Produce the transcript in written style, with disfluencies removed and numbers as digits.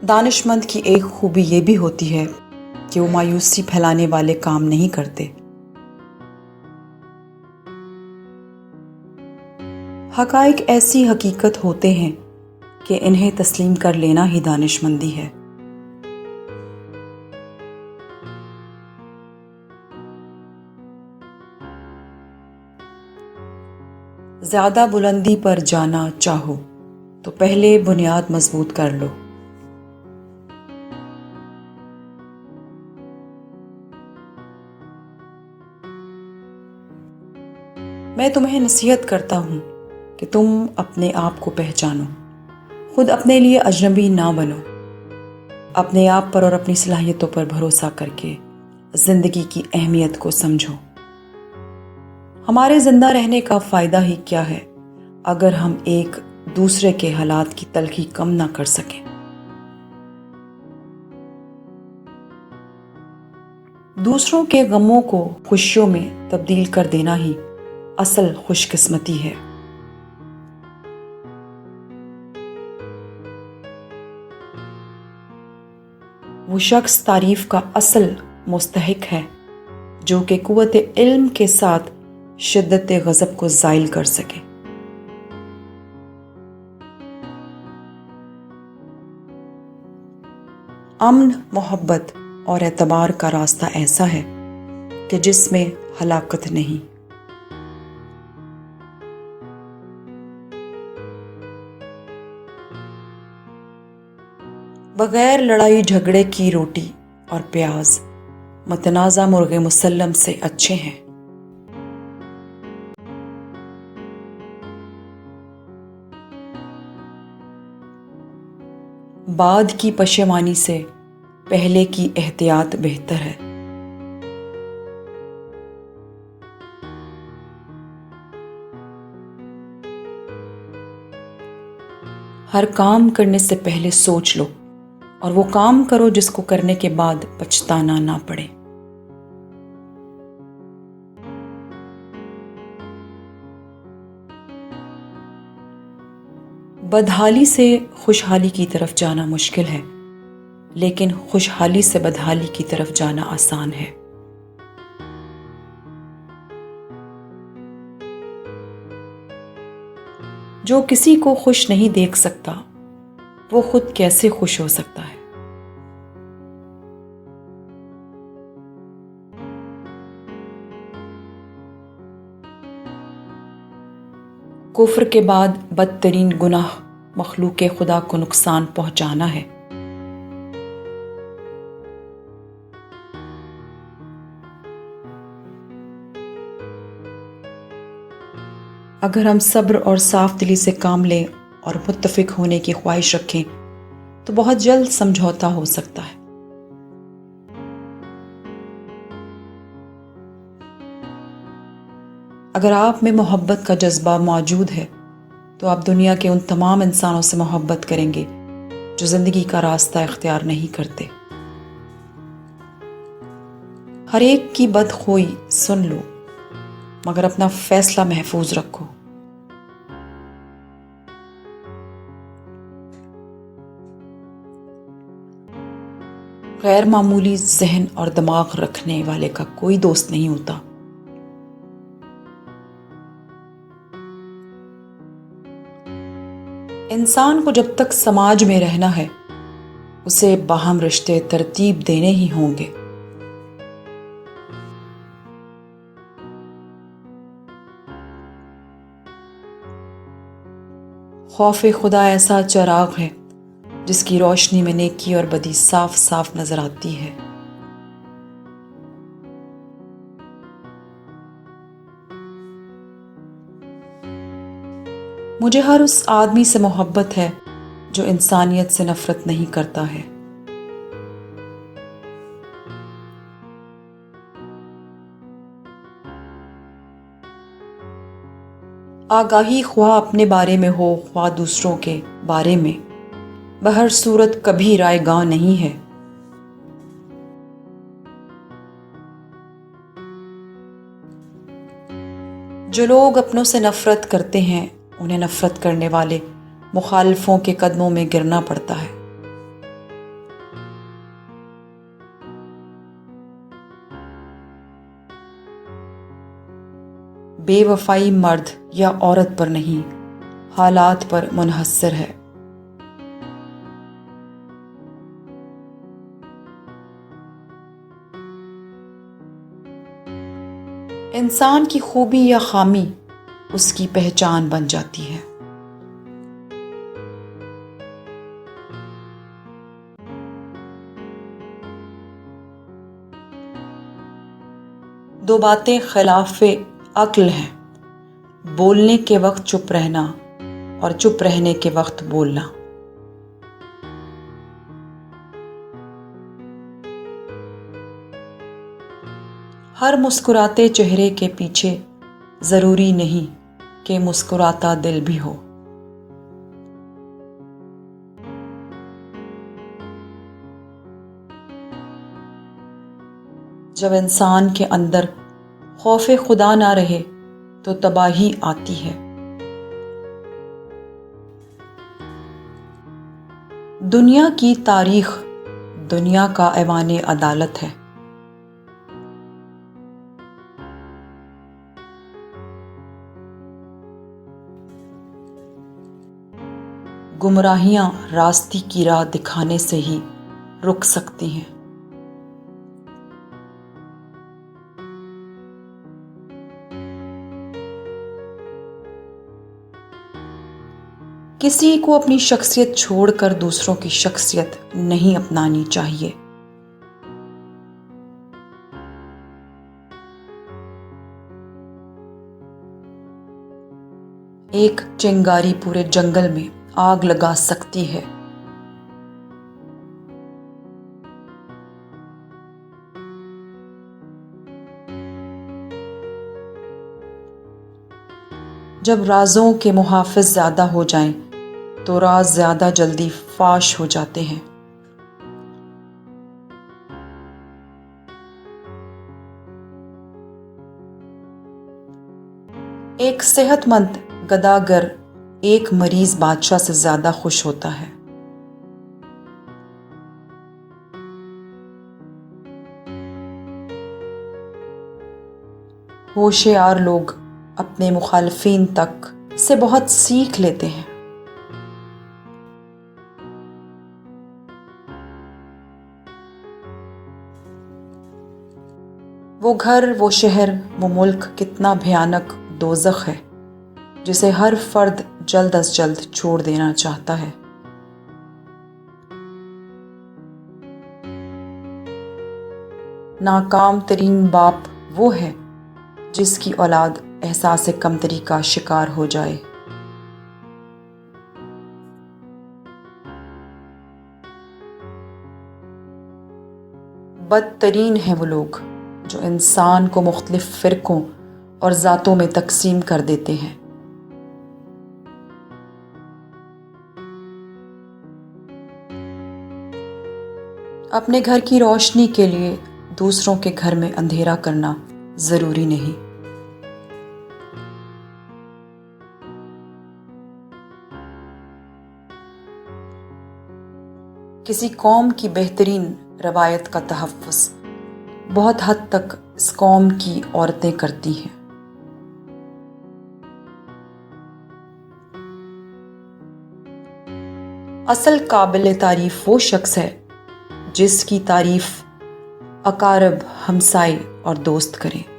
دانش مند کی ایک خوبی یہ بھی ہوتی ہے کہ وہ مایوسی پھیلانے والے کام نہیں کرتے۔ حقائق ایسی حقیقت ہوتے ہیں کہ انہیں تسلیم کر لینا ہی دانش مندی ہے۔ زیادہ بلندی پر جانا چاہو تو پہلے بنیاد مضبوط کر لو۔ میں تمہیں نصیحت کرتا ہوں کہ تم اپنے آپ کو پہچانو، خود اپنے لیے اجنبی نہ بنو، اپنے آپ پر اور اپنی صلاحیتوں پر بھروسہ کر کے زندگی کی اہمیت کو سمجھو۔ ہمارے زندہ رہنے کا فائدہ ہی کیا ہے اگر ہم ایک دوسرے کے حالات کی تلخی کم نہ کر سکیں۔ دوسروں کے غموں کو خوشیوں میں تبدیل کر دینا ہی اصل خوش قسمتی ہے۔ وہ شخص تعریف کا اصل مستحق ہے جو کہ قوت علم کے ساتھ شدت غضب کو زائل کر سکے۔ امن، محبت اور اعتبار کا راستہ ایسا ہے کہ جس میں ہلاکت نہیں۔ بغیر لڑائی جھگڑے کی روٹی اور پیاز متنازع مرغ مسلم سے اچھے ہیں۔ بعد کی پشیمانی سے پہلے کی احتیاط بہتر ہے۔ ہر کام کرنے سے پہلے سوچ لو اور وہ کام کرو جس کو کرنے کے بعد پچھتانا نہ پڑے۔ بدحالی سے خوشحالی کی طرف جانا مشکل ہے، لیکن خوشحالی سے بدحالی کی طرف جانا آسان ہے۔ جو کسی کو خوش نہیں دیکھ سکتا وہ خود کیسے خوش ہو سکتا ہے؟ کفر کے بعد بدترین گناہ مخلوق خدا کو نقصان پہنچانا ہے۔ اگر ہم صبر اور صاف دلی سے کام لیں اور متفق ہونے کی خواہش رکھیں تو بہت جلد سمجھوتا ہو سکتا ہے۔ اگر آپ میں محبت کا جذبہ موجود ہے تو آپ دنیا کے ان تمام انسانوں سے محبت کریں گے جو زندگی کا راستہ اختیار نہیں کرتے۔ ہر ایک کی بدخوئی سن لو مگر اپنا فیصلہ محفوظ رکھو۔ غیر معمولی ذہن اور دماغ رکھنے والے کا کوئی دوست نہیں ہوتا۔ انسان کو جب تک سماج میں رہنا ہے اسے باہم رشتے ترتیب دینے ہی ہوں گے۔ خوف خدا ایسا چراغ ہے جس کی روشنی میں نیکی اور بدی صاف صاف نظر آتی ہے۔ مجھے ہر اس آدمی سے محبت ہے جو انسانیت سے نفرت نہیں کرتا ہے۔ آگاہی خواہ اپنے بارے میں ہو خواہ دوسروں کے بارے میں، بہر صورت کبھی رائے گاں نہیں ہے۔ جو لوگ اپنوں سے نفرت کرتے ہیں انہیں نفرت کرنے والے مخالفوں کے قدموں میں گرنا پڑتا ہے۔ بے وفائی مرد یا عورت پر نہیں، حالات پر منحصر ہے۔ انسان کی خوبی یا خامی اس کی پہچان بن جاتی ہے۔ دو باتیں خلاف عقل ہیں: بولنے کے وقت چپ رہنا اور چپ رہنے کے وقت بولنا۔ ہر مسکراتے چہرے کے پیچھے ضروری نہیں کہ مسکراتا دل بھی ہو۔ جب انسان کے اندر خوف خدا نہ رہے تو تباہی آتی ہے۔ دنیا کی تاریخ دنیا کا ایوان عدالت ہے۔ گمراہیاں راستے کی راہ دکھانے سے ہی رک سکتی ہیں۔ کسی کو اپنی شخصیت چھوڑ کر دوسروں کی شخصیت نہیں اپنانی چاہیے۔ ایک چنگاری پورے جنگل میں آگ لگا سکتی ہے۔ جب رازوں کے محافظ زیادہ ہو جائیں تو راز زیادہ جلدی فاش ہو جاتے ہیں۔ ایک صحت مند گداگر ایک مریض بادشاہ سے زیادہ خوش ہوتا ہے۔ ہوشیار لوگ اپنے مخالفین تک سے بہت سیکھ لیتے ہیں۔ وہ گھر، وہ شہر، وہ ملک کتنا بھیانک دوزخ ہے جسے ہر فرد جلد از جلد چھوڑ دینا چاہتا ہے۔ ناکام ترین باپ وہ ہے جس کی اولاد احساس کمتری کا شکار ہو جائے۔ بدترین ہیں وہ لوگ جو انسان کو مختلف فرقوں اور ذاتوں میں تقسیم کر دیتے ہیں۔ اپنے گھر کی روشنی کے لیے دوسروں کے گھر میں اندھیرا کرنا ضروری نہیں۔ کسی قوم کی بہترین روایت کا تحفظ بہت حد تک اس قوم کی عورتیں کرتی ہیں۔ اصل قابل تعریف وہ شخص ہے جس کی تعریف اقارب، ہمسائے اور دوست کریں۔